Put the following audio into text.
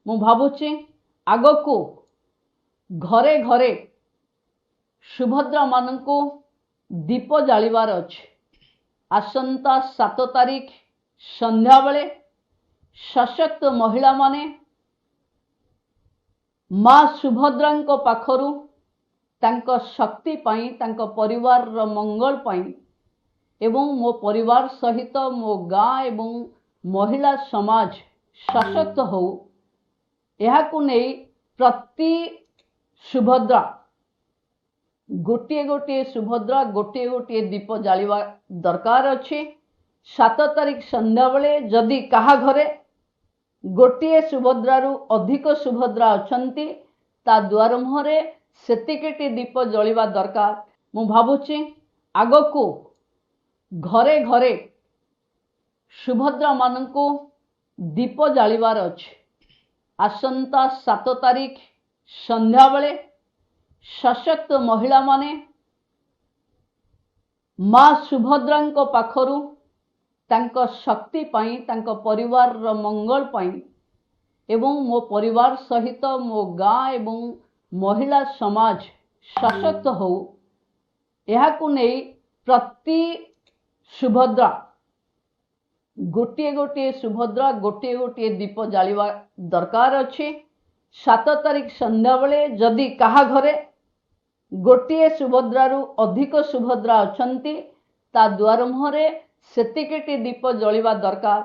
ମୁଁ ଭାବୁଛି ଆଗକୁ ଘରେ ଘରେ ସୁଭଦ୍ରା ମାନଙ୍କୁ ଦୀପ ଜାଳିବାର ଅଛି। ଆସନ୍ତା 7 ତାରିଖ ସନ୍ଧ୍ୟାବେଳେ ସଶକ୍ତ ମହିଳାମାନେ ମା ସୁଭଦ୍ରାଙ୍କ ପାଖରୁ ତାଙ୍କ ଶକ୍ତି ପାଇଁ, ତାଙ୍କ ପରିବାରର ମଙ୍ଗଳ ପାଇଁ ଏବଂ ମୋ ପରିବାର ସହିତ ମୋ ଗାଁ ଏବଂ ମହିଳା ସମାଜ ସଶକ୍ତ ହଉ, ଏହାକୁ ନେଇ ପ୍ରତି ସୁଭଦ୍ରା ଗୋଟିଏ ଗୋଟିଏ ସୁଭଦ୍ରା ଗୋଟିଏ ଗୋଟିଏ ଦୀପ ଜାଳିବା ଦରକାର ଅଛି। 7 ତାରିଖ ସନ୍ଧ୍ୟାବେଳେ ଯଦି କାହା ଘରେ ଗୋଟିଏ ସୁଭଦ୍ରାରୁ ଅଧିକ ସୁଭଦ୍ରା ଅଛନ୍ତି, ତା ଦ୍ୱାର ମୁହଁରେ ସେତିକିଟି ଦୀପ ଜଳିବା ଦରକାର। ମୁଁ ଭାବୁଛି ଆଗକୁ ଘରେ ଘରେ ସୁଭଦ୍ରା ମାନଙ୍କୁ ଦୀପ ଜାଳିବାର ଅଛି। ଆସନ୍ତା 7 ତାରିଖ ସନ୍ଧ୍ୟାବେଳେ ସଶକ୍ତ ମହିଳାମାନେ ମା ସୁଭଦ୍ରାଙ୍କ ପାଖରୁ ତାଙ୍କ ଶକ୍ତି ପାଇଁ, ତାଙ୍କ ପରିବାରର ମଙ୍ଗଳ ପାଇଁ ଏବଂ ମୋ ପରିବାର ସହିତ ମୋ ଗାଁ ଏବଂ ମହିଳା ସମାଜ ସଶକ୍ତ ହଉ, ଏହାକୁ ନେଇ ପ୍ରତି ସୁଭଦ୍ରା ଗୋଟିଏ ଗୋଟିଏ ସୁଭଦ୍ରା ଗୋଟିଏ ଗୋଟିଏ ଦୀପ ଜାଳିବା ଦରକାର ଅଛି। 7 ତାରିଖ ସନ୍ଧ୍ୟାବେଳେ ଯଦି କାହା ଘରେ ଗୋଟିଏ ସୁଭଦ୍ରାରୁ ଅଧିକ ସୁଭଦ୍ରା ଅଛନ୍ତି, ତା ଦ୍ୱାର ମୁହଁରେ ସେତିକିଟି ଦୀପ ଜଳିବା ଦରକାର।